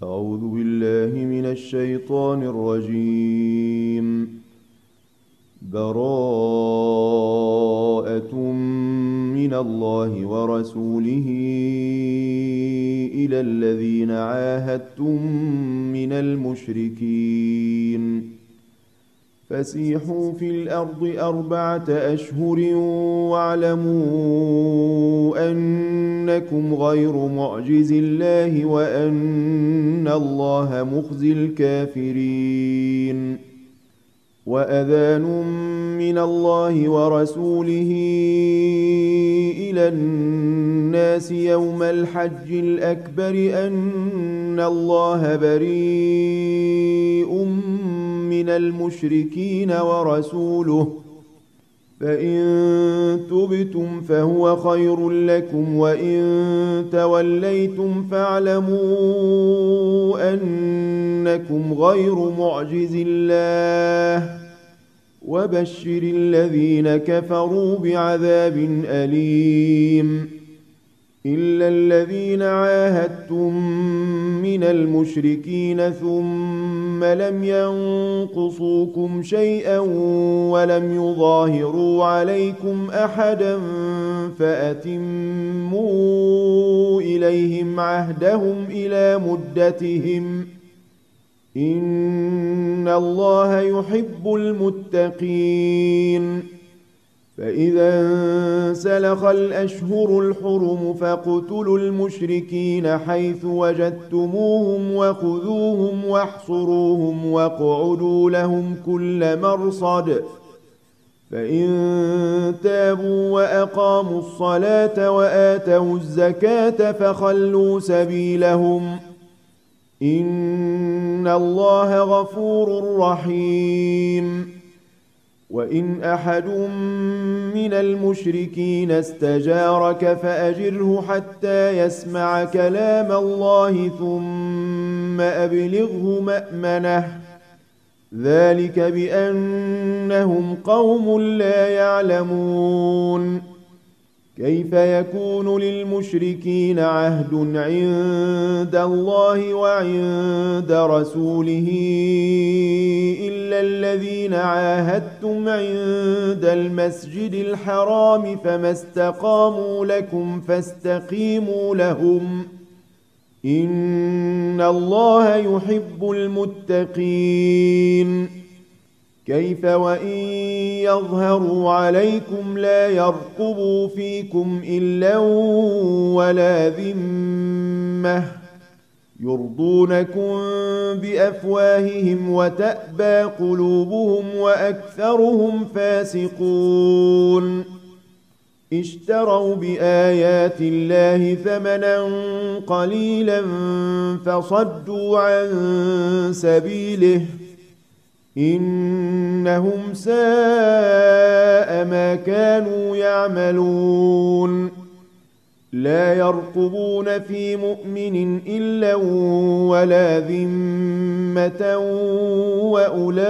أعوذ بالله من الشيطان الرجيم. براءة من الله ورسوله إلى الذين عاهدتم من المشركين فسيحوا في الأرض 4 أشهر واعلموا أنكم غير معجز الله وأن الله مخزي الكافرين. وأذان من الله ورسوله إلى الناس يوم الحج الأكبر أن الله بريء من المشركين ورسوله فإن تبتم فهو خير لكم وإن توليتم فاعلموا أنكم غير معجز الله وبشر الذين كفروا بعذاب أليم. إلا الذين عاهدتم من المشركين ثم لم ينقصوكم شيئا ولم يظاهروا عليكم أحدا فأتموا إليهم عهدهم إلى مدتهم إن الله يحب المتقين. فإذا انسلخ الأشهر الحرم فاقتلوا المشركين حيث وجدتموهم وخذوهم واحصروهم واقعدوا لهم كل مرصد فإن تابوا وأقاموا الصلاة وآتوا الزكاة فخلوا سبيلهم إن الله غفور رحيم. وإن أحد من المشركين استجارك فأجره حتى يسمع كلام الله ثم أبلغه مأمنه ذلك بأنهم قوم لا يعلمون. كيف يكون للمشركين عهد عند الله وعند رسوله إلا الذين عاهدتم عند المسجد الحرام فما استقاموا لكم فاستقيموا لهم إن الله يحب المتقين. كيف وإن يظهروا عليكم لا يرقبوا فيكم إلا ولا ذمة يرضونكم بأفواههم وتأبى قلوبهم وأكثرهم فاسقون. اشتروا بآيات الله ثمنا قليلا فصدوا عن سبيله إنهم ساء ما كانوا يعملون. لا يرقبون في مؤمن إلا ولا ذمة وأولئك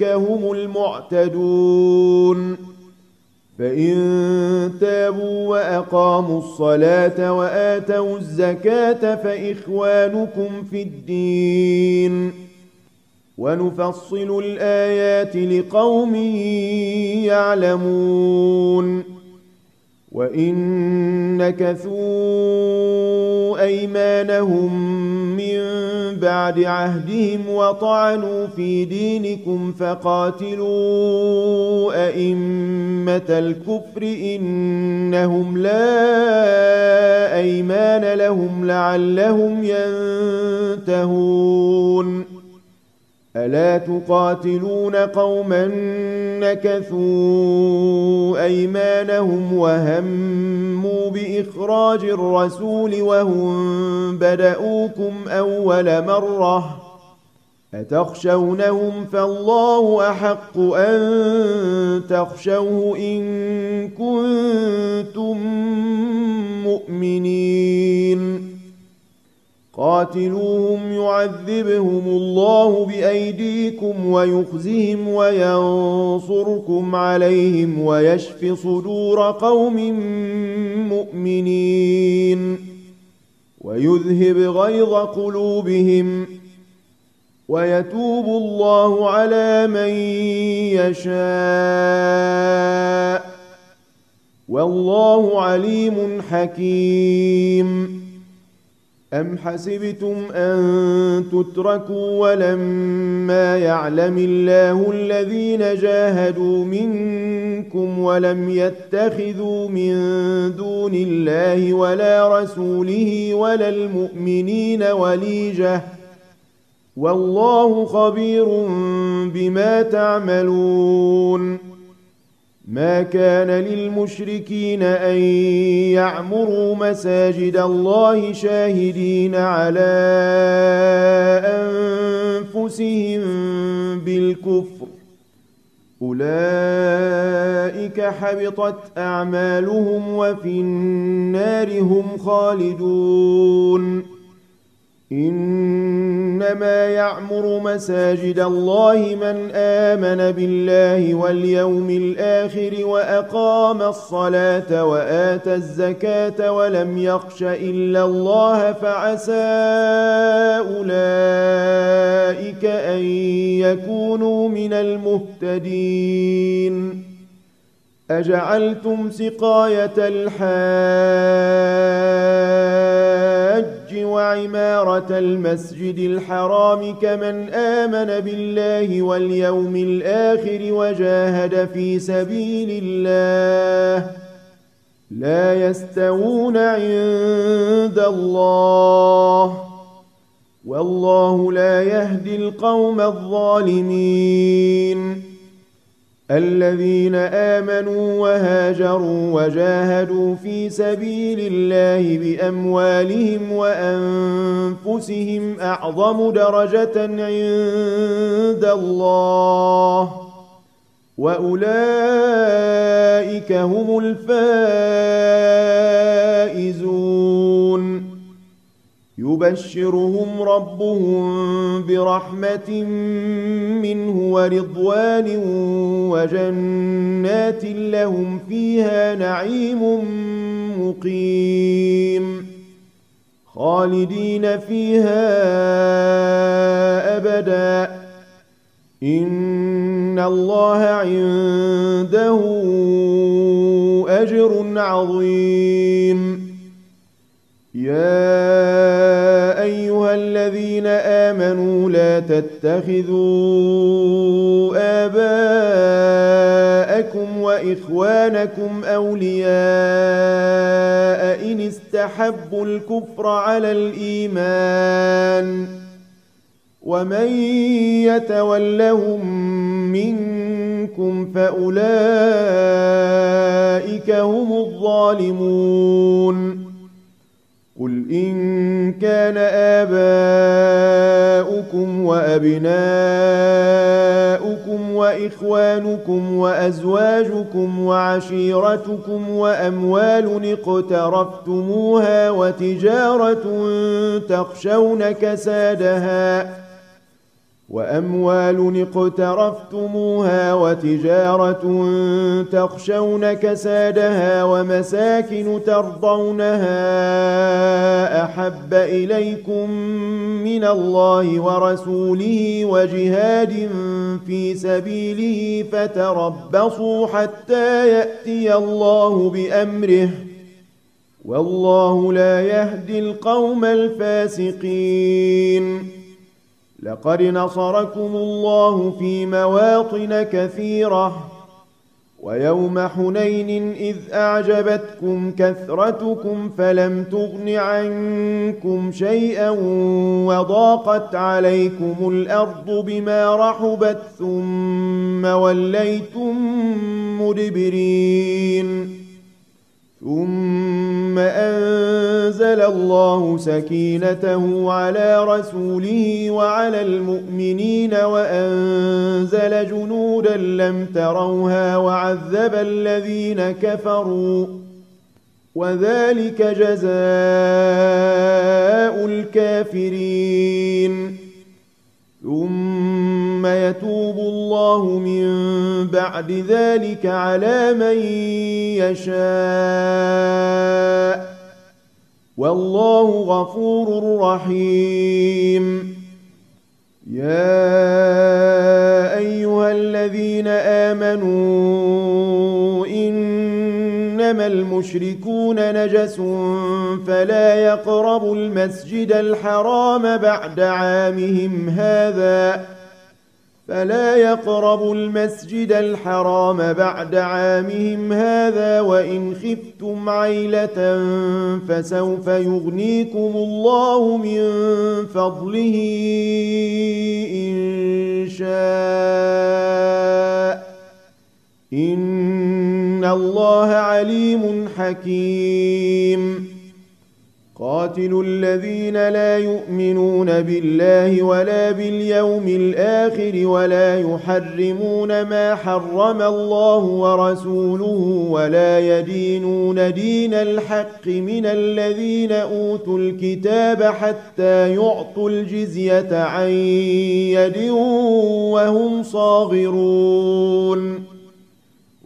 هم المعتدون. فإن تابوا وأقاموا الصلاة وآتوا الزكاة فإخوانكم في الدين ونفصل الآيات لقوم يعلمون. وإن نكثوا أيمانهم من بعد عهدهم وطعنوا في دينكم فقاتلوا أئمة الكفر إنهم لا أيمان لهم لعلهم ينتهون. ألا تقاتلون قوما نكثوا أيمانهم وهموا بإخراج الرسول وهم بدؤوكم أول مرة أتخشونهم فالله أحق أن تخشوه إن كنتم مؤمنين. قاتلوهم يعذبهم الله بأيديكم ويخزهم وينصركم عليهم ويشف صدور قوم مؤمنين. ويذهب غيظ قلوبهم ويتوب الله على من يشاء والله عليم حكيم. أم حسبتم أن تتركوا ولما يعلم الله الذين جاهدوا منكم ولم يتخذوا من دون الله ولا رسوله ولا المؤمنين وليجة والله خبير بما تعملون. ما كان للمشركين أن يعمروا مساجد الله شاهدين على أنفسهم بالكفر أولئك حبطت أعمالهم وفي النار هم خالدون. إنما يعمر مساجد الله من آمن بالله واليوم الآخر وأقام الصلاة وآتى الزكاة ولم يخش إلا الله فعسى أولئك أن يكونوا من المهتدين. أجعلتم سقاية الحاج وعمارة المسجد الحرام كمن آمن بالله واليوم الآخر وجاهد في سبيل الله لا يستوون عند الله والله لا يهدي القوم الظالمين. الذين آمنوا وهاجروا وجاهدوا في سبيل الله بأموالهم وأنفسهم أعظم درجة عند الله وأولئك هم الفائزون. يبشرهم ربهم برحمة منه ورضوان وجنات لهم فيها نعيم مقيم خالدين فيها أبدا إن الله عنده أجر عظيم. يا أيها الذين آمنوا لا تتخذوا آباءكم وإخوانكم أولياء إن استحبوا الكفر على الإيمان ومن يتولهم منكم فأولئك هم الظالمون. قل إن كان آباؤكم وأبناؤكم وإخوانكم وأزواجكم وعشيرتكم وأموال اقترفتموها وتجارة تخشون كسادها ومساكن ترضونها أحب إليكم من الله ورسوله وجهاد في سبيله فتربصوا حتى يأتي الله بأمره والله لا يهدي القوم الفاسقين. لقد نصركم الله في مواطن كثيرة ويوم حنين إذ أعجبتكم كثرتكم فلم تغن عنكم شيئا وضاقت عليكم الأرض بما رحبت ثم وليتم مدبرين. ثم أنزل الله سكينته على رسوله وعلى المؤمنين وأنزل جنودا لم تروها وعذب الذين كفروا وذلك جزاء الكافرين. ثم يتوب الله من بعد ذلك على من يشاء والله غفور رحيم. يا أيها الذين آمنوا إنما المشركون نجس فلا يقربوا المسجد الحرام بعد عامهم هذا وإن خفتم عيلة فسوف يغنيكم الله من فضله إن شاء إن الله عليم حكيم. قاتلوا الذين لا يؤمنون بالله ولا باليوم الآخر ولا يحرمون ما حرم الله ورسوله ولا يدينون دين الحق من الذين أوتوا الكتاب حتى يعطوا الجزية عن يد وهم صاغرون.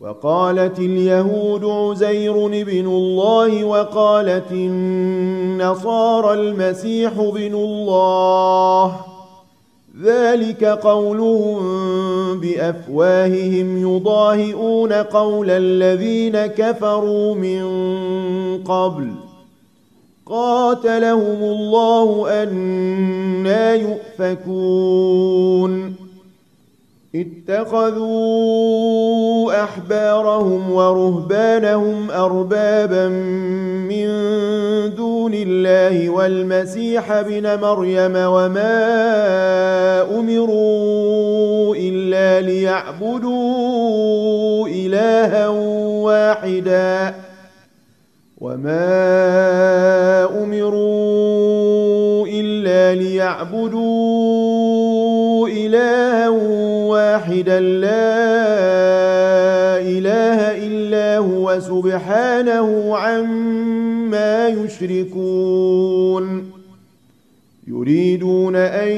وقالت اليهود عزير ابن الله وقالت النصارى المسيح ابن الله، ذلك قولهم بأفواههم يضاهئون قول الذين كفروا من قبل قاتلهم الله أنى يؤفكون. اتخذوا أحبارهم ورهبانهم أربابا من دون الله والمسيح ابن مريم وما أمروا إلا ليعبدوا إلها واحدا لا إله إلا هو سبحانه عما يشركون. يريدون أن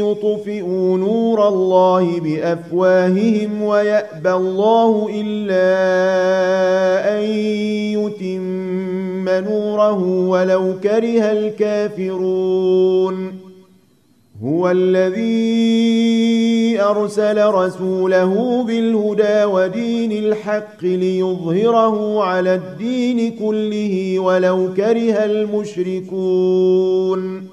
يطفئوا نور الله بأفواههم ويأبى الله إلا أن يتم نوره ولو كره الكافرون. هو الذي أرسل رسوله بالهدى ودين الحق ليظهره على الدين كله ولو كره المشركون.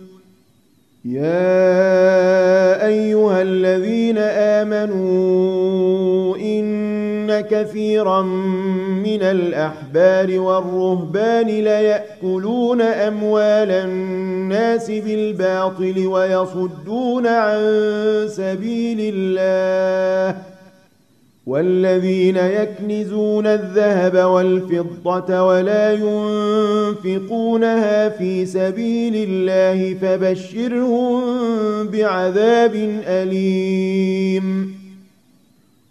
يا أيها الذين آمنوا إن كثيرا من الأحبار والرهبان ليأكلون أموال الناس بالباطل ويصدون عن سبيل الله، والذين يكنزون الذهب والفضة ولا ينفقونها في سبيل الله فبشرهم بعذاب أليم.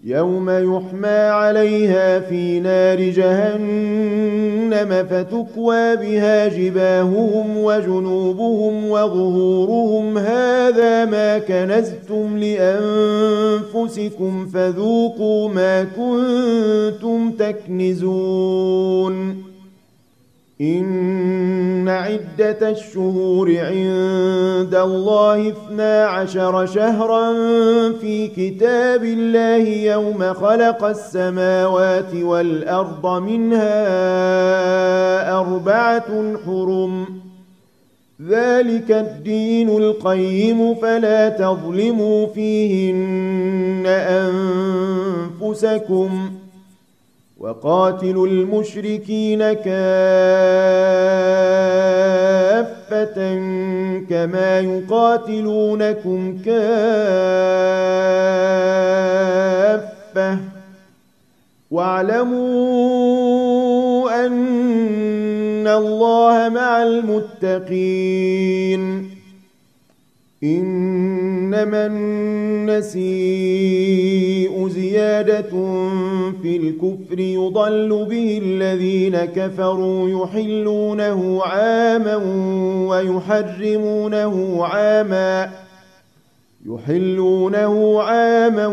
يوم يحمى عليها في نار جهنم فتكوى بها جباههم وجنوبهم وظهورهم هذا ما كنزتم لأنفسكم فذوقوا ما كنتم تكنزون. إن عدة الشهور عند الله 12 شهرا في كتاب الله يوم خلق السماوات والأرض منها 4 حرم، ذلك الدين القيم فلا تظلموا فيهن أنفسكم وقاتلوا المشركين كافة كما يقاتلونكم كافة واعلموا أن الله مع المتقين. إنما النسيء زيادة في الكفر يضل به الذين كفروا يحلونه عاما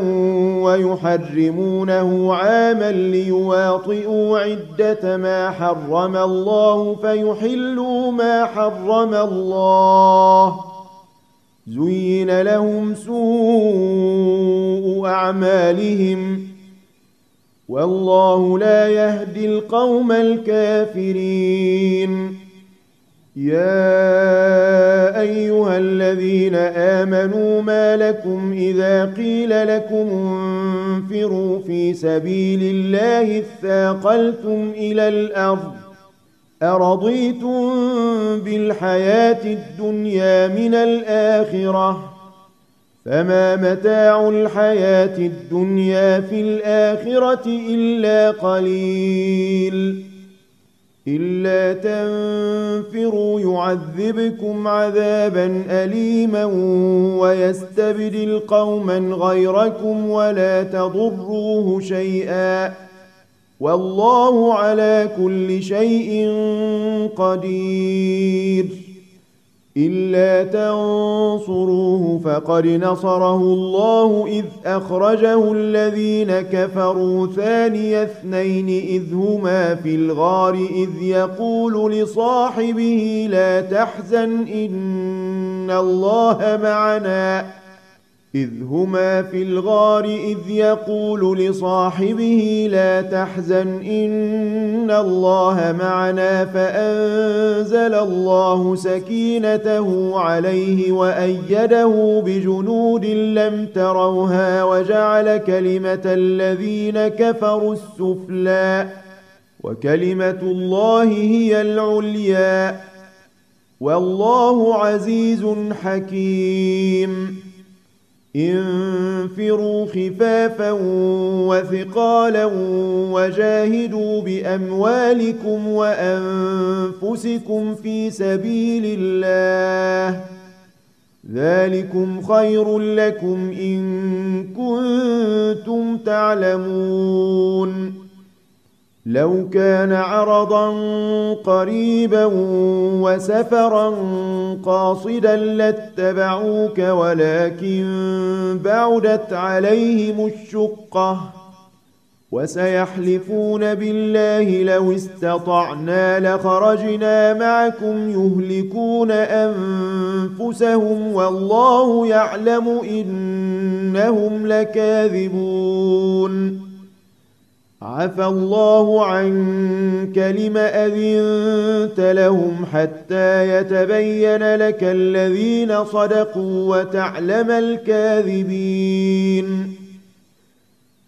ويحرمونه عاما ليواطئوا عدة ما حرم الله فيحلوا ما حرم الله. زين لهم سوء أعمالهم والله لا يهدي القوم الكافرين. يا أيها الذين آمنوا ما لكم إذا قيل لكم انفروا في سبيل الله اثاقلتم إلى الأرض أرضيتم بالحياة الدنيا من الآخرة فما متاع الحياة الدنيا في الآخرة إلا قليل. إلا تنفروا يعذبكم عذابا أليما ويستبدل قوما غيركم ولا تضروه شيئا والله على كل شيء قدير. إلا تنصروه فقد نصره الله إذ أخرجه الذين كفروا ثاني اثنين إذ هما في الغار إذ يقول لصاحبه لا تحزن إن الله معنا فأنزل الله سكينته عليه وأيده بجنود لم تروها وجعل كلمة الذين كفروا السفلى وكلمة الله هي العليا والله عزيز حكيم. انفروا خفافا وثقالا وجاهدوا بأموالكم وأنفسكم في سبيل الله ذلكم خير لكم إن كنتم تعلمون. لو كان عرضا قريبا وسفرا قاصدا لاتبعوك ولكن بعدت عليهم الشقة وسيحلفون بالله لو استطعنا لخرجنا معكم يهلكون أنفسهم والله يعلم إنهم لكاذبون. عفى الله عنك لم أذنت لهم حتى يتبين لك الذين صدقوا وتعلم الكاذبين.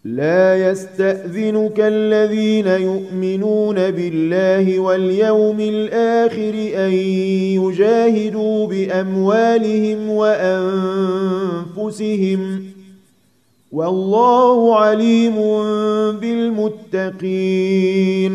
لا يستأذنك الذين يؤمنون بالله واليوم الآخر أن يجاهدوا بأموالهم وأنفسهم والله عليم بالمتقين.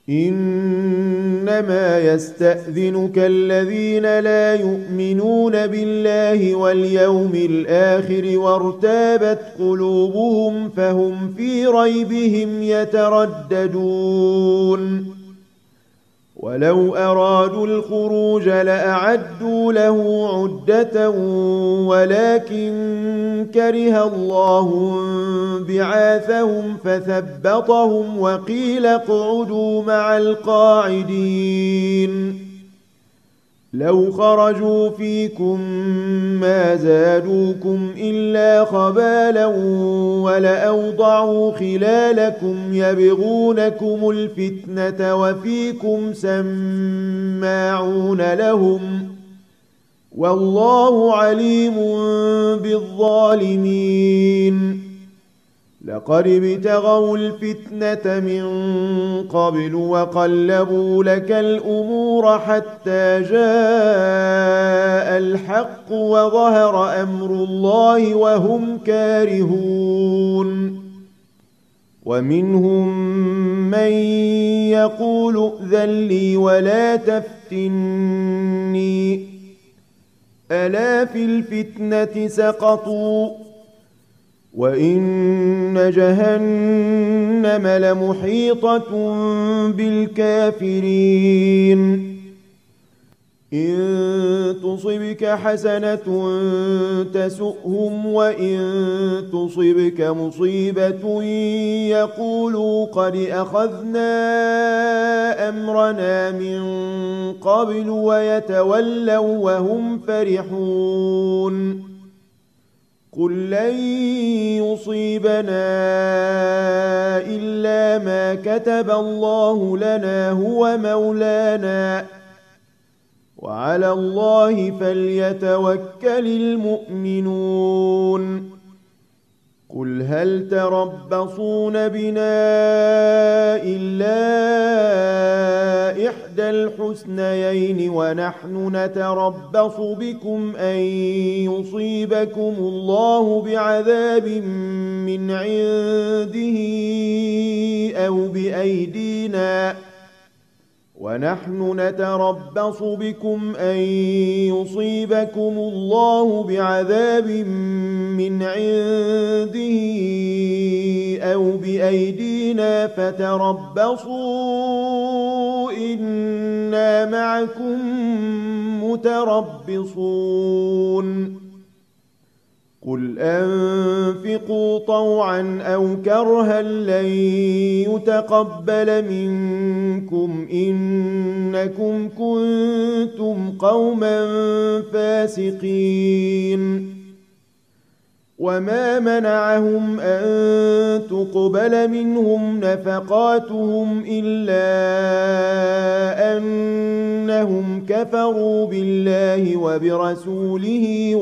إنما يستأذنك الذين لا يؤمنون بالله واليوم الآخر وارتابت قلوبهم فهم في ريبهم يترددون. ولو أرادوا الخروج لأعدوا له عدة ولكن كره الله بعاثهم فثبطهم وقيل اقعدوا مع القاعدين. لو خرجوا فيكم ما زادوكم إلا خبالا ولأوضعوا خلالكم يبغونكم الفتنة وفيكم سماعون لهم والله عليم بالظالمين. لقد ابتغوا الفتنة من قبل وقلبوا لك الأمور حتى جاء الحق وظهر أمر الله وهم كارهون. ومنهم من يقول ائذن لي ولا تفتني ألا في الفتنة سقطوا وإن جهنم لمحيطة بالكافرين. إن تصبك حسنة تسؤهم وإن تصبك مصيبة يقولوا قد أخذنا أمرنا من قبل ويتولوا وهم فرحون قل لن يصيبنا إلا ما كتب الله لنا هو مولانا وعلى الله فليتوكل المؤمنون قل هل تربصون بنا إلا إحدى الحسنيين ونحن نتربص بكم أن يصيبكم الله بعذاب من عنده أو بأيدينا ونحن نتربص بكم أن يصيبكم الله بعذاب من عنده أو بأيدينا فتربصوا إنا معكم متربصون قل أنفقوا طوعا أو كرها لن يتقبل منكم إنكم كنتم قوما فاسقين وما منعهم أن تقبل منهم نفقاتهم إلا أنهم كفروا بالله وبرسوله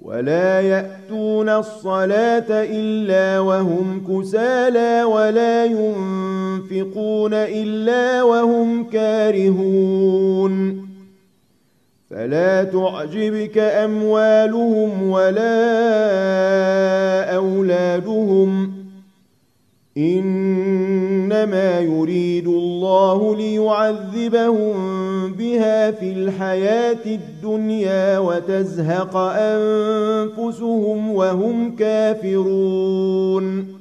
ولا يأتون الصلاة إلا وهم كسالى ولا ينفقون إلا وهم كارهون فلا تعجبك أموالهم ولا أولادهم إنما يريد الله ليعذبهم بها في الحياة الدنيا وتزهق أنفسهم وهم كافرون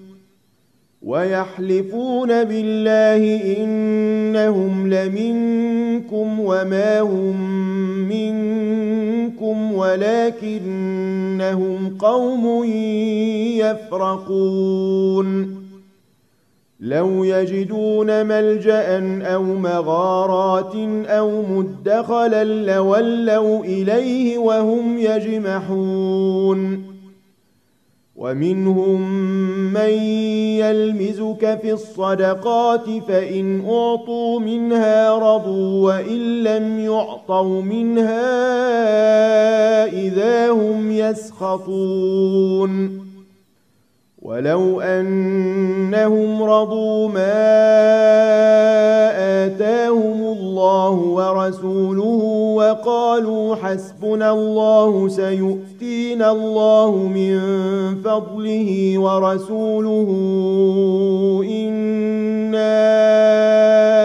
ويحلفون بالله إنهم لمنكم وما هم منكم ولكنهم قوم يفرقون لو يجدون ملجأ أو مغارات أو مدخلا لولوا إليه وهم يجمحون ومنهم من يلمزك في الصدقات فإن أعطوا منها رضوا وإن لم يعطوا منها إذا هم يسخطون ولو أنهم رضوا ما آتاهم الله ورسوله وقالوا حسبنا الله سيؤتينا الله من فضله ورسوله إنا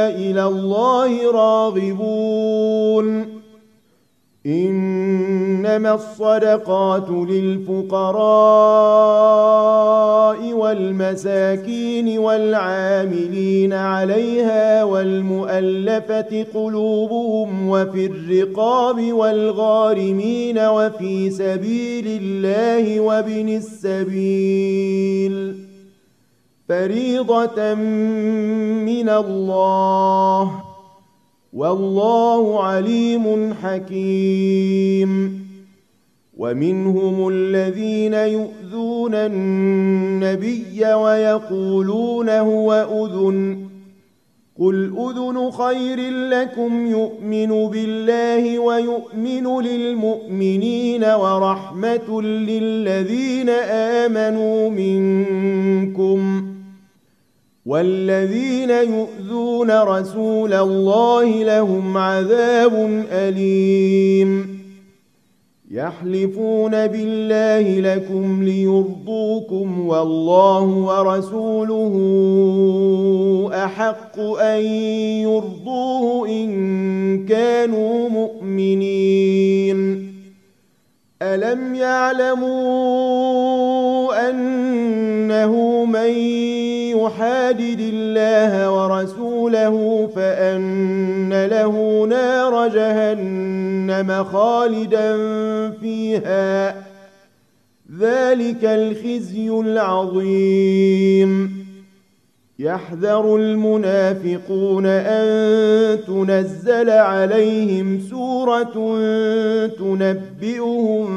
إلى الله راغبون إنما الصدقات للفقراء والمساكين والعاملين عليها والمؤلفة قلوبهم وفي الرقاب والغارمين وفي سبيل الله وابن السبيل فريضة من الله والله عليم حكيم ومنهم الذين يؤذون النبي ويقولون هو أذن قل أذن خير لكم يؤمن بالله ويؤمن للمؤمنين ورحمة للذين آمنوا منكم والذين يؤذون رسول الله لهم عذاب أليم يحلفون بالله لكم ليرضوكم والله ورسوله أحق أن يرضوه إن كانوا مؤمنين ألم يعلموا أنه من يحادد الله ورسوله فأن له نار جهنم خالدا فيها، ذلك الخزي العظيم. يحذر المنافقون أن تنزل عليهم سورة تنبئهم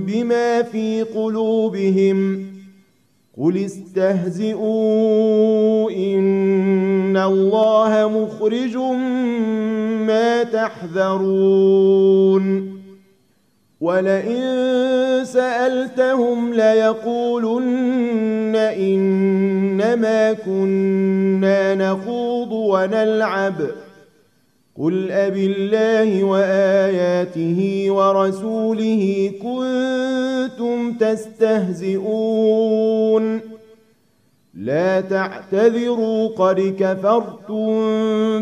بما في قلوبهم، قل استهزئوا إن الله مخرج ما تحذرون. ولئن سألتهم ليقولن إنما كنا نخوض ونلعب، قل أبالله وآياته ورسوله كنتم تستهزئون، لا تعتذروا قد كفرتم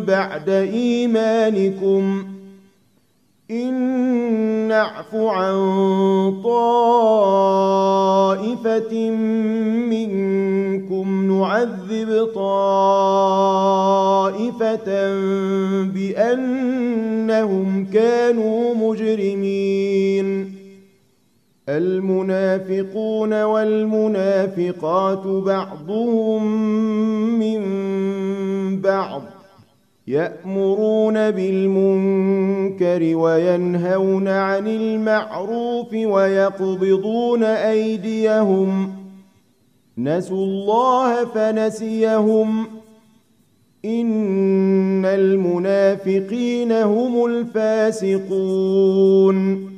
بعد إيمانكم، إن نعف عن طائفة منكم نعذب طائفة بأنهم كانوا مجرمين. المنافقون والمنافقات بعضهم من بعض، يأمرون بالمنكر وينهون عن المعروف ويقبضون أيديهم، نسوا الله فنسيهم، إن المنافقين هم الفاسقون.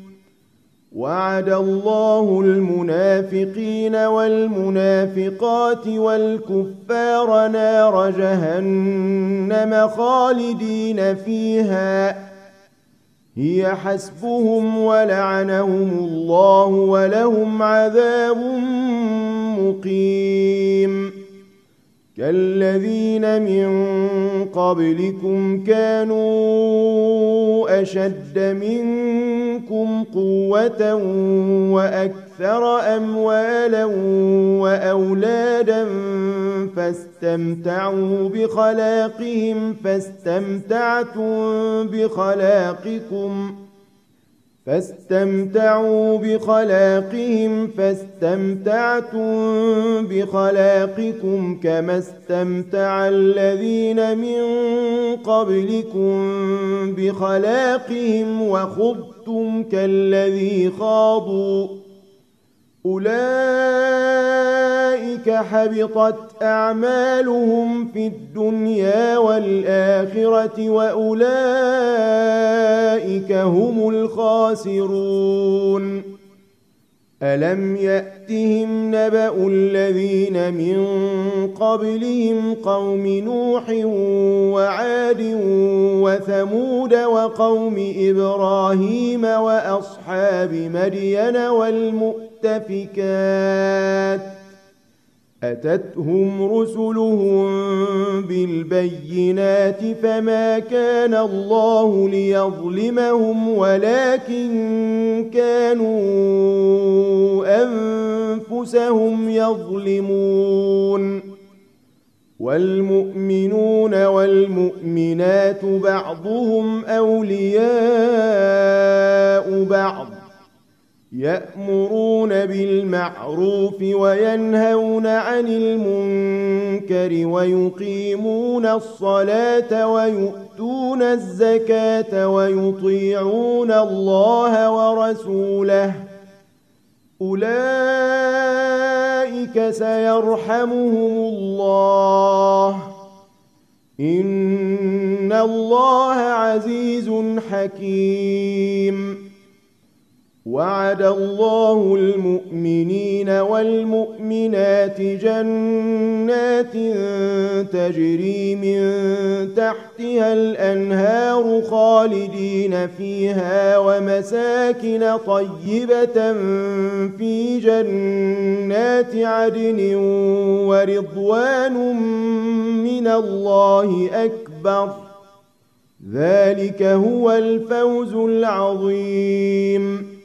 وعد الله المنافقين والمنافقات والكفار نار جهنم خالدين فيها، هي حسبهم ولعنهم الله ولهم عذاب مقيم. كالذين من قبلكم كانوا أشد منكم قوة وأكثر أموالا وأولادا فاستمتعوا بخلاقهم فاستمتعتم بخلاقكم كما استمتع الذين من قبلكم بخلاقهم وخضتم كالذي خاضوا، أولئك حبطت أعمالهم في الدنيا والآخرة وأولئك هم الخاسرون. ألم يأتهم نبأ الذين من قبلهم قوم نوح وعاد وثمود وقوم إبراهيم وأصحاب مدين والمؤتفكات، أتتهم رسلهم بالبينات فما كان الله ليظلمهم ولكن كانوا أنفسهم يظلمون. والمؤمنون والمؤمنات بعضهم أولياء بعض، يأمرون بالمعروف وينهون عن المنكر ويقيمون الصلاة ويؤتون الزكاة ويطيعون الله ورسوله، أولئك سيرحمهم الله، إن الله عزيز حكيم. وعد الله المؤمنين والمؤمنات جنات تجري من تحتها الأنهار خالدين فيها ومساكن طيبة في جنات عدن ورضوان من الله أكبر، ذلك هو الفوز العظيم.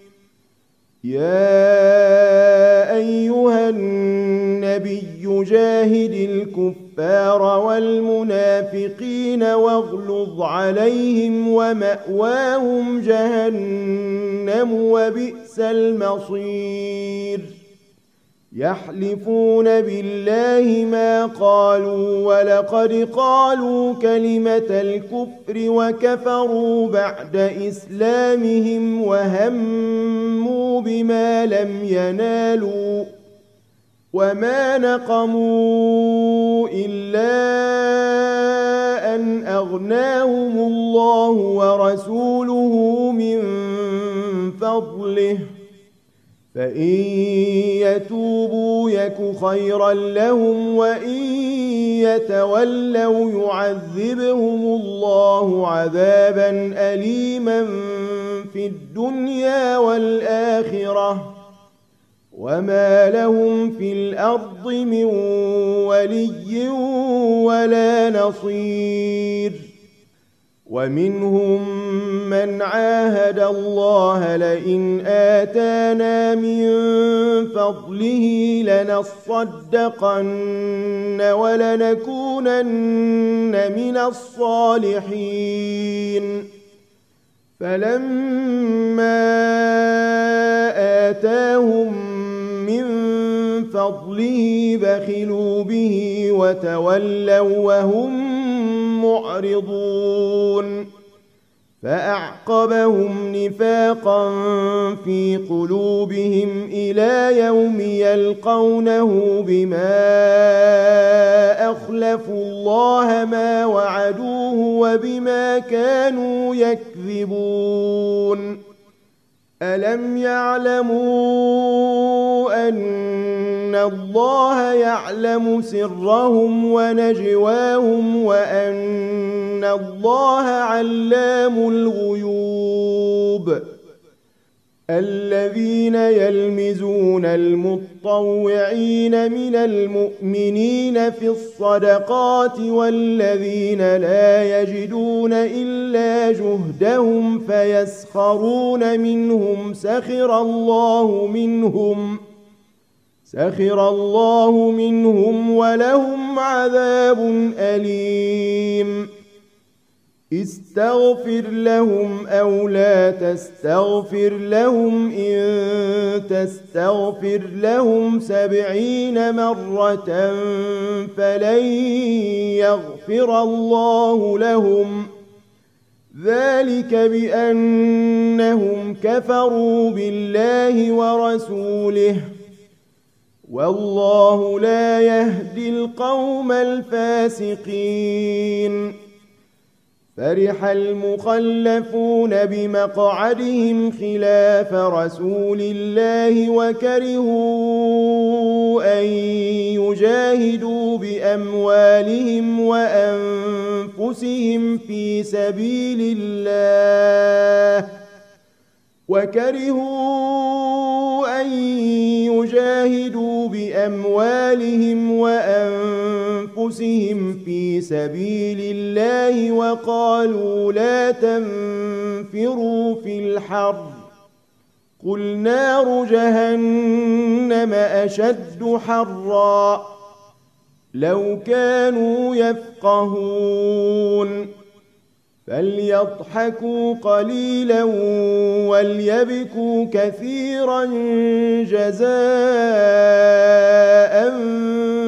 يا أيها النبي النبي جاهد الكفار والمنافقين واغلظ عليهم ومأواهم جهنم وبئس المصير يحلفون بالله ما قالوا ولقد قالوا كلمة الكفر وكفروا بعد إسلامهم وهموا بما لم ينالوا وما نقموا إلا أن أغناهم الله ورسوله من فضله فإن يتوبوا يك خيرا لهم وإن يتولوا يعذبهم الله عذابا أليما في الدنيا والآخرة وما لهم في الأرض من ولي ولا نصير ومنهم من عاهد الله لئن آتانا من فضله لنصدقن ولنكونن من الصالحين فلما آتاهم من فضله بخلوا به وتولوا وهم معرضون فأعقبهم نفاقا في قلوبهم إلى يوم يلقونه بما أخلفوا الله ما وعدوه وبما كانوا يكذبون ألم يعلموا أن الله يعلم سرهم ونجواهم وأن الله علام الغيوب الذين يلمزون المطوعين من المؤمنين في الصدقات والذين لا يجدون إلا جهدهم فيسخرون منهم سخر الله منهم ولهم عذاب أليم استغفر لهم أو لا تستغفر لهم إن تستغفر لهم 70 مرة فلن يغفر الله لهم ذلك بأنهم كفروا بالله ورسوله والله لا يهدي القوم الفاسقين فرح المخلفون بمقعدهم خلاف رسول الله وكرهوا أن يجاهدوا بأموالهم وأنفسهم في سبيل الله وقالوا لا تنفروا في الحر قل نار جهنم أشد حرا لو كانوا يفقهون فليضحكوا قليلا وليبكوا كثيرا جزاء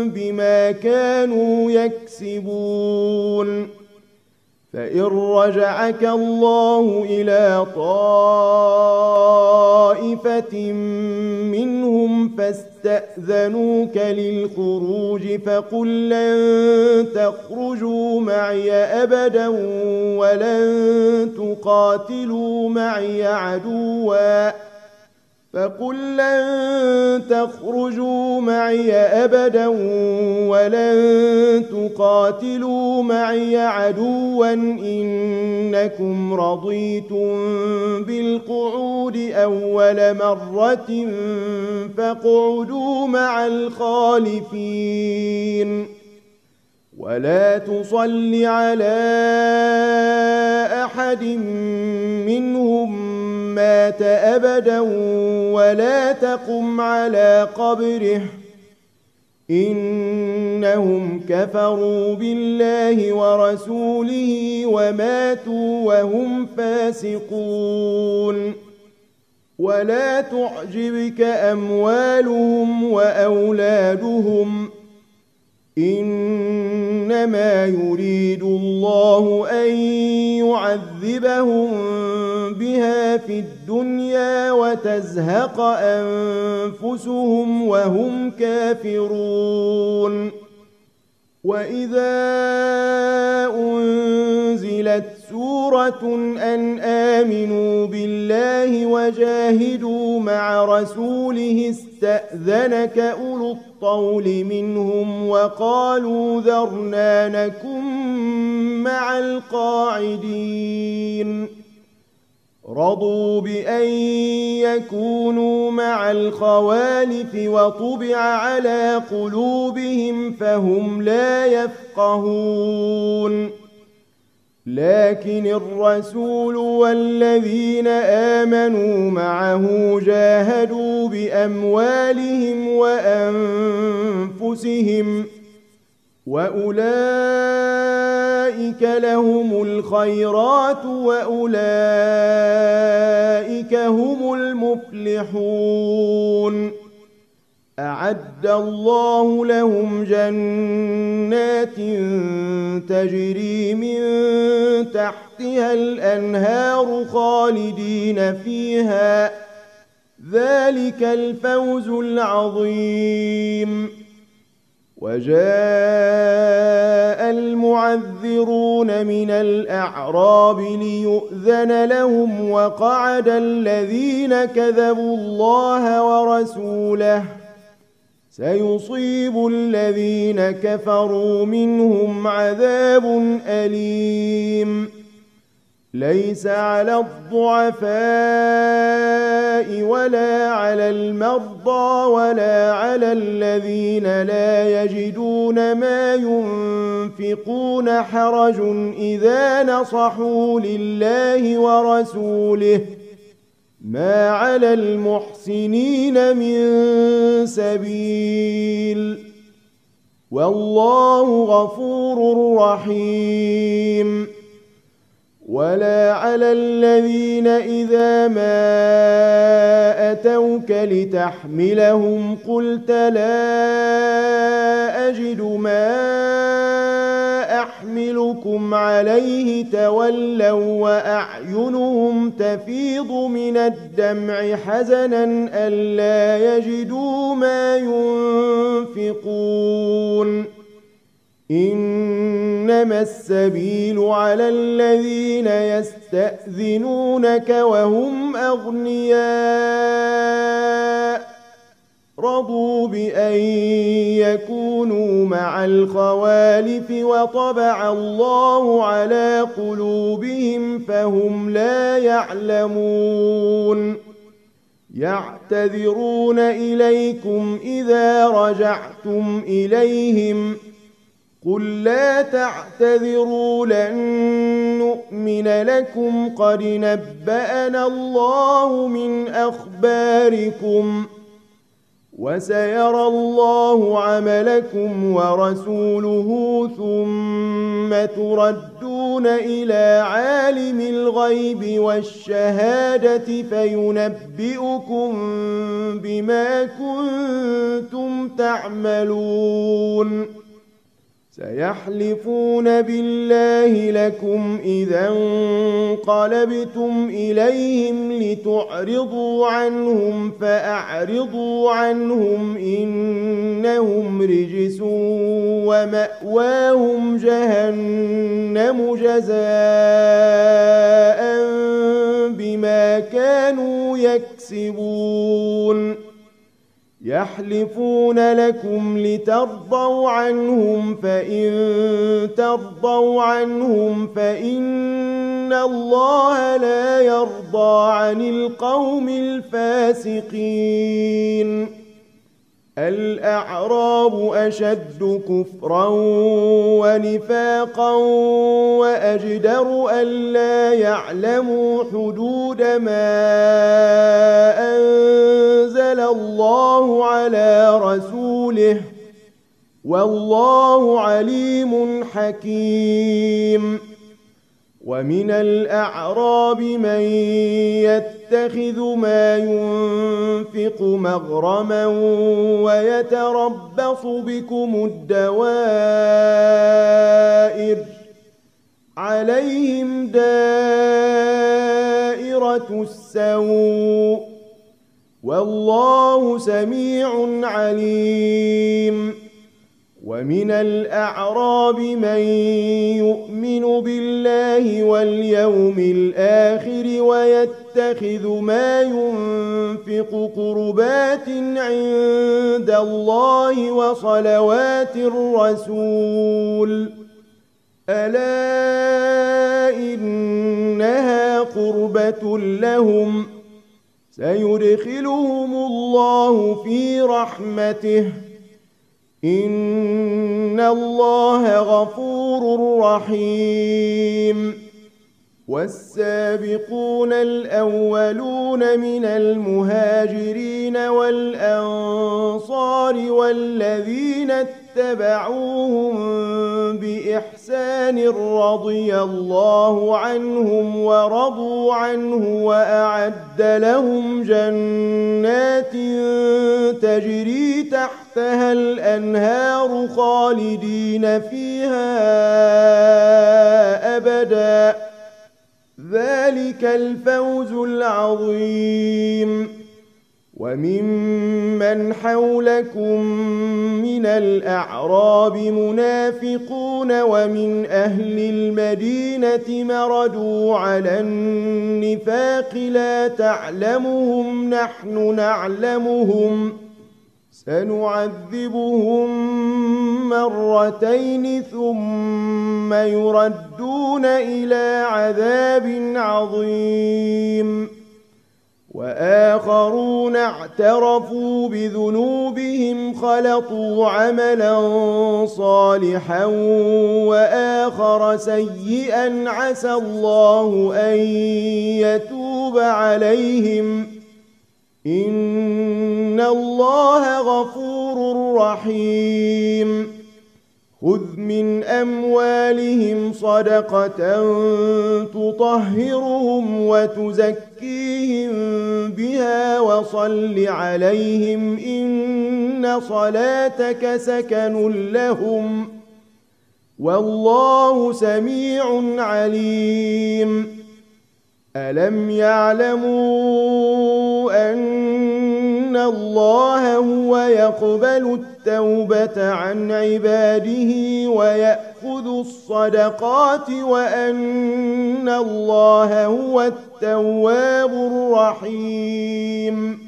بما كانوا يكسبون فإن رجعك الله إلى طائفة منهم فاستأذنوك للخروج فقل لن تخرجوا معي أبدا ولن تقاتلوا معي عدوا إنكم رضيتم بالقعود أول مرة فاقعدوا مع الخالفين ولا تصل على أحد منهم مات أبدا ولا تقم على قبره إنهم كفروا بالله ورسوله وماتوا وهم فاسقون. ولا تعجبك أموالهم وأولادهم، إنما يريد الله أن يعذبهم بها في الدنيا وتزهق أنفسهم وهم كافرون. وإذا أنزلت سورة أن آمنوا بالله وجاهدوا مع رسوله استأذنك أولو الطول منهم وقالوا ذرنا نكن مع القاعدين. رضوا بأن يكونوا مع الخوالف وطبع على قلوبهم فهم لا يفقهون. لكن الرسول والذين آمنوا معه جاهدوا بأموالهم وأنفسهم، وأولئك لهم الخيرات وأولئك هم المفلحون. أعد الله لهم جنات تجري من تحتها الأنهار خالدين فيها، ذلك الفوز العظيم. وجاء المعذرون من الأعراب ليؤذن لهم وقعد الذين كذبوا الله ورسوله، سيصيب الذين كفروا منهم عذاب أليم. ليس على الضعفاء ولا على المرضى ولا على الذين لا يجدون ما ينفقون حرج إذا نصحوا لله ورسوله، ما على المحسنين من سبيل، والله غفور رحيم. ولا على الذين إذا ما أتوك لتحملهم قلت لا أجد ما أحملكم عليه تولوا وأعينهم تفيض من الدمع حزنا ألا يجدوا ما ينفقون. إنما السبيل على الذين يستأذنونك وهم أغنياء، رضوا بأن يكونوا مع الخوالف وطبع الله على قلوبهم فهم لا يعلمون. يعتذرون إليكم إذا رجعتم إليهم، قل لا تعتذروا لن نؤمن لكم قد نبأنا الله من أخباركم، وسيرى الله عملكم ورسوله ثم تردون إلى عالم الغيب والشهادة فينبئكم بما كنتم تعملون. سيحلفون بالله لكم إذا انقلبتم إليهم لتعرضوا عنهم فأعرضوا عنهم إنهم رجس ومأواهم جهنم جزاء بما كانوا يكسبون. يحلفون لكم لترضوا عنهم فإن ترضوا عنهم فإن الله لا يرضى عن القوم الفاسقين. الأعراب أشد كفرا ونفاقا وأجدر ألا يعلموا حدود ما أنزل الله على رسوله، والله عليم حكيم. ومن الأعراب من يتخذ ما ينفق مغرما ويتربص بكم الدوائر عليهم دائرة السوء والله سميع عليم. ومن الأعراب من يؤمن بالله واليوم الآخر ويتخذ ما ينفق قربات عند الله وصلوات الرسول ألا إنها قربة لهم سيدخلهم الله في رحمته إن الله غفور رحيم. والسابقون الأولون من المهاجرين والأنصار والذين اتبعوهم بإحسان رضي الله عنهم ورضوا عنه وأعد لهم جنات تجري تحتها الأنهار خالدين فيها أبدا ذلك الفوز العظيم. وممن حولكم من الأعراب منافقون ومن أهل المدينة مردوا على النفاق لا تعلمهم نحن نعلمهم سنعذبهم مرتين ثم يردون إلى عذاب عظيم. وآخرون اعترفوا بذنوبهم خلطوا عملا صالحا وآخر سيئا عسى الله أن يتوب عليهم إن الله غفور رحيم. خذ من أموالهم صدقة تطهرهم وتزكيهم بها وصل عليهم إن صلاتك سكن لهم والله سميع عليم. ألم يعلموا أن الله هو يقبل التوبة عن عباده ويأخذ الصدقات وأن الله هو التواب الرحيم.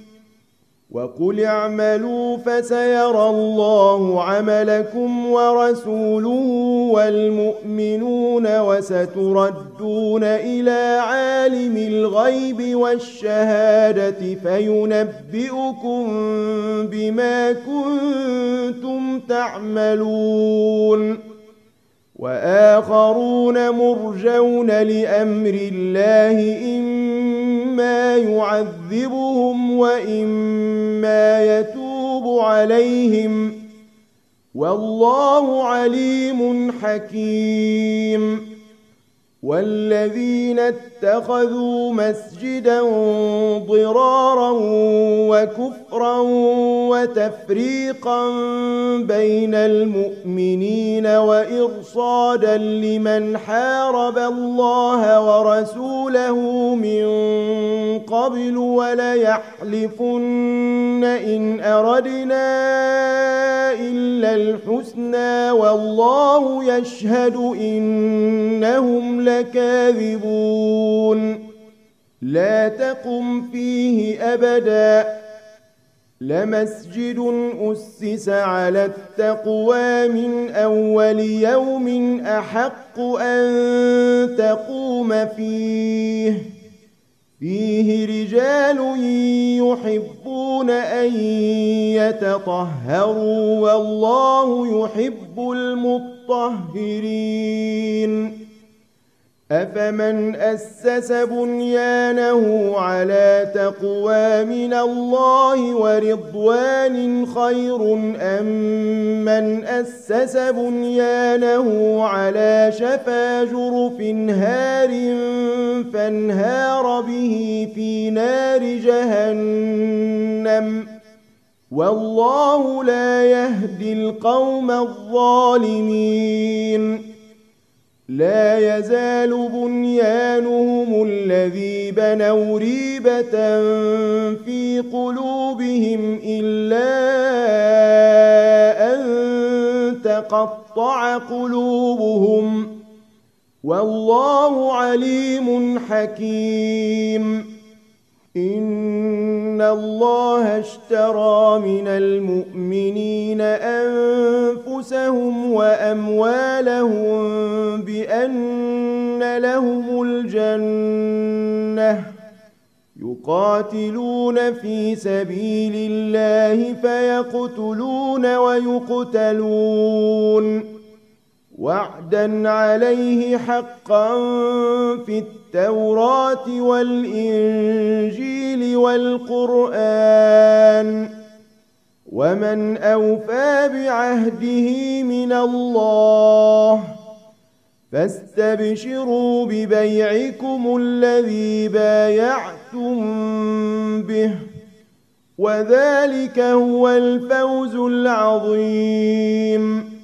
وقل اعملوا فسيرى الله عملكم ورسوله والمؤمنون وستردون إلى عالم الغيب والشهادة فينبئكم بما كنتم تعملون. وآخرون مرجون لأمر الله إما يعذبهم وإما يتوب عليهم والله عليم حكيم. والذين اتخذوا مسجدا ضرارا وكفرا وتفريقا بين المؤمنين وإرصادا لمن حارب الله ورسوله من قبل وليحلفن إن أردنا إلا الحسنى والله يشهد إنهم لكاذبون. لا تقم فيه أبدا لمسجد أسس على التقوى من أول يوم أحق أن تقوم فيه رجال يحبون أن يتطهروا والله يحب المطهرين. أفمن أسس بنيانه على تقوى من الله ورضوان خير أم من أسس بنيانه على شفا جرف هار فانهار به في نار جهنم والله لا يهدي القوم الظالمين لا يزال بنيانهم الذي بنوا ريبة في قلوبهم إلا أن تقطع قلوبهم والله عليم حكيم إن الله اشترى من المؤمنين أنفسهم وأموالهم بأن لهم الجنة يقاتلون في سبيل الله فيقتلون ويقتلون وعدا عليه حقا في التوراة والإنجيل والقرآن ومن أوفى بعهده من الله فاستبشروا ببيعكم الذي بايعتم به وذلك هو الفوز العظيم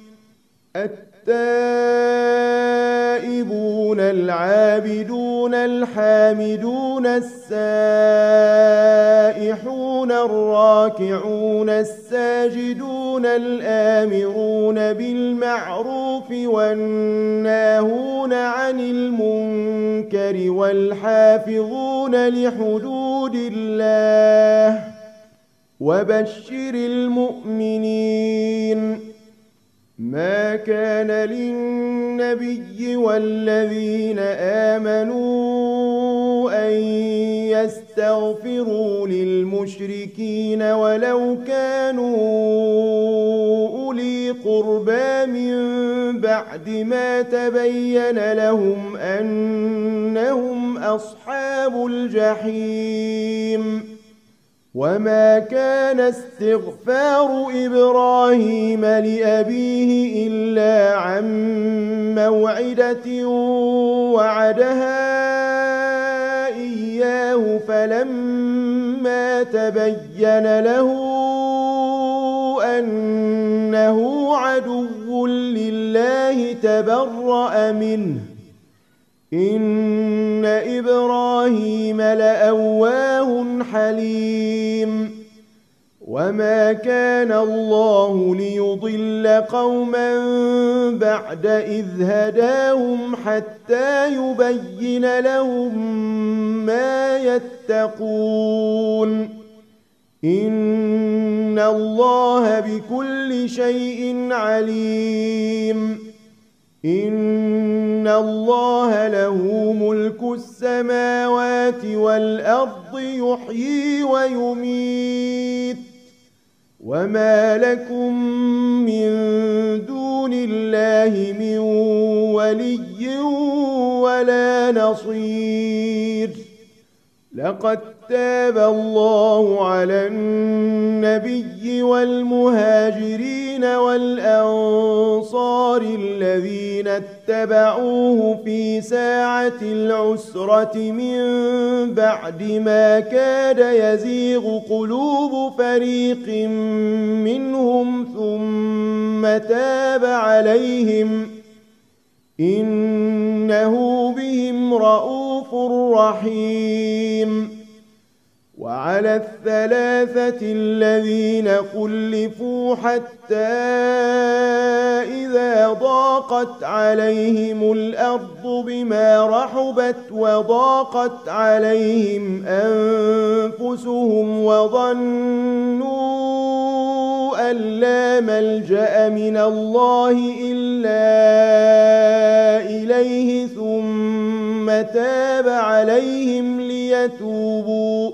التائبون العابدون الحامدون السائحون الراكعون الساجدون الآمرون بالمعروف والناهون عن المنكر والحافظون لحدود الله وبشر المؤمنين ما كان للنبي والذين آمنوا أن يستغفروا للمشركين ولو كانوا أولي قربى من بعد ما تبين لهم أنهم أصحاب الجحيم وما كان استغفار إبراهيم لأبيه إلا عن موعدة وعدها إياه فلما تبين له أنه عدو لله تبرأ منه إن إبراهيم لأواه حليم وما كان الله ليضل قوما بعد إذ هداهم حتى يبين لهم ما يتقون إن الله بكل شيء عليم إن الله له ملك السماوات والأرض يحيي ويميت وما لكم من دون الله من ولي ولا نصير لقد تاب الله على النبي والمهاجرين والأنصار الذين اتبعوه في ساعة العسرة من بعد ما كاد يزيغ قلوب فريق منهم ثم تاب عليهم إنه بهم رءوف رحيم وعلى الثلاثة الذين خلفوا حتى إذا ضاقت عليهم الأرض بما رحبت وضاقت عليهم أنفسهم وظنوا أن لا ملجأ من الله إلا إليه ثم تاب عليهم ليتوبوا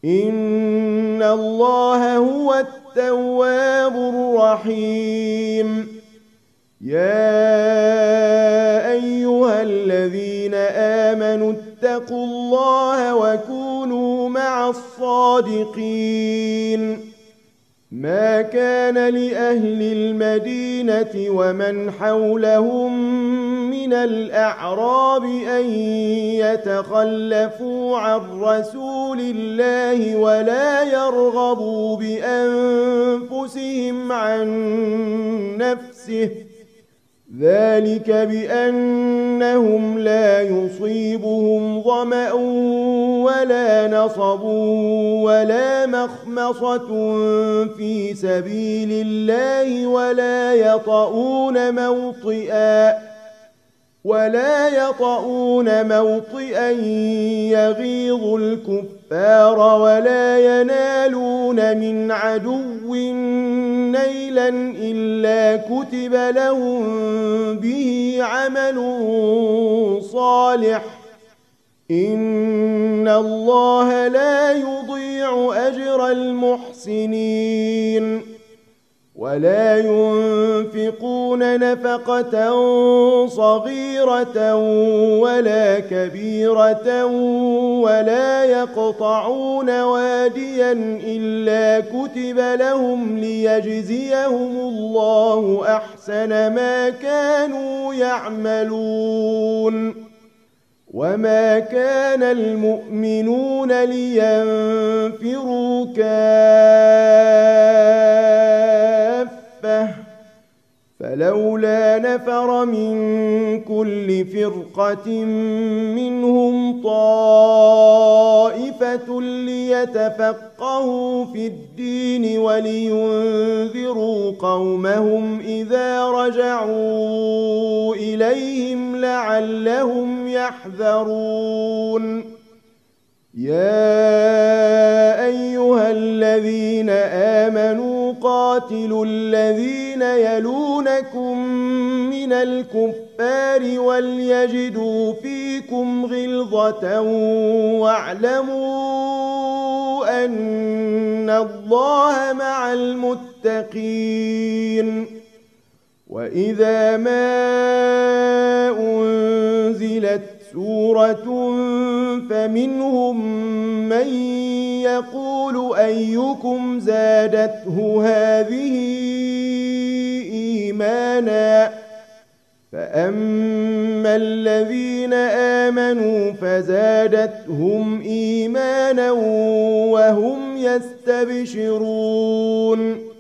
إن الله هو التواب الرحيم يا أيها الذين فاتقوا الله وكونوا مع الصادقين. ما كان لأهل المدينة ومن حولهم من الأعراب أن يتخلفوا عن رسول الله ولا يرغبوا بأنفسهم عن نفسه، ذلك بأنهم لا يصيبهم ظمأ ولا نصب ولا مخمصة في سبيل الله ولا يطؤون موطئا يغيظ الكفار ولا ينالون من عدو نيلا إلا كتب لهم به عمل صالح، إن الله لا يضيع أجر المحسنين. ولا ينفقون نفقة صغيرة ولا كبيرة ولا يقطعون واديا إلا كتب لهم ليجزيهم الله أحسن ما كانوا يعملون. وما كان المؤمنون لينفروا كافة، فلولا نفر من كل فرقة منهم طائفة ليتفقهوا في الدين ولينذروا قومهم إذا رجعوا إليهم لعلهم يحذرون. يا أيها الذين آمنوا قاتلوا الذين يلونكم من الكفار وليجدوا فيكم غلظة واعلموا أن الله مع المتقين. وإذا ما أنزلت سورة فمنهم من يقول أيكم زادته هذه إيمانا، فأما الذين آمنوا فزادتهم إيمانا وهم يستبشرون.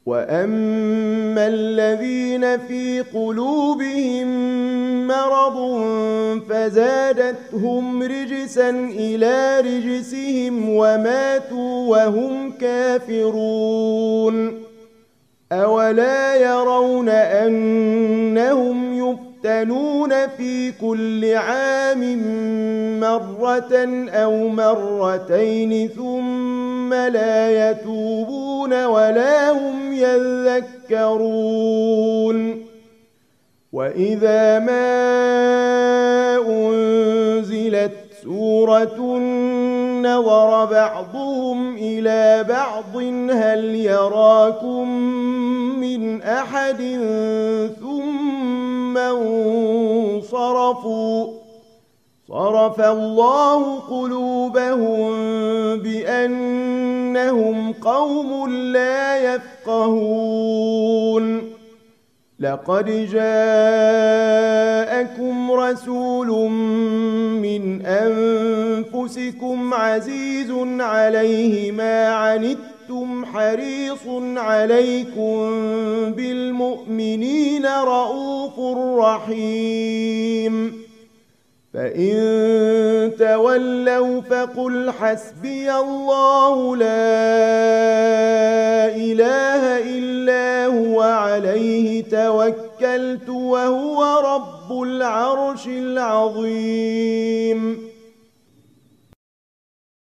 وأما الذين في قلوبهم مرض فزادتهم رجسا إلى رجسهم وماتوا وهم كافرون. أولا يرون أنهم يفتنون في كل عام مرة أو مرتين ثم لا يتوبون ولا هم يذكرون. وإذا ما أنزلت سورة نظر بعضهم إلى بعض هل يراكم من أحد ثم انصرفوا، صرف الله قلوبهم بأنهم قوم لا يفقهون. لقد جاءكم رسول من أنفسكم عزيز عليه ما عنتم حريص عليكم بالمؤمنين رؤوف رحيم. فإن تولوا فقل حسبي الله لا إله إلا هو عليه توكلت وهو رب العرش العظيم.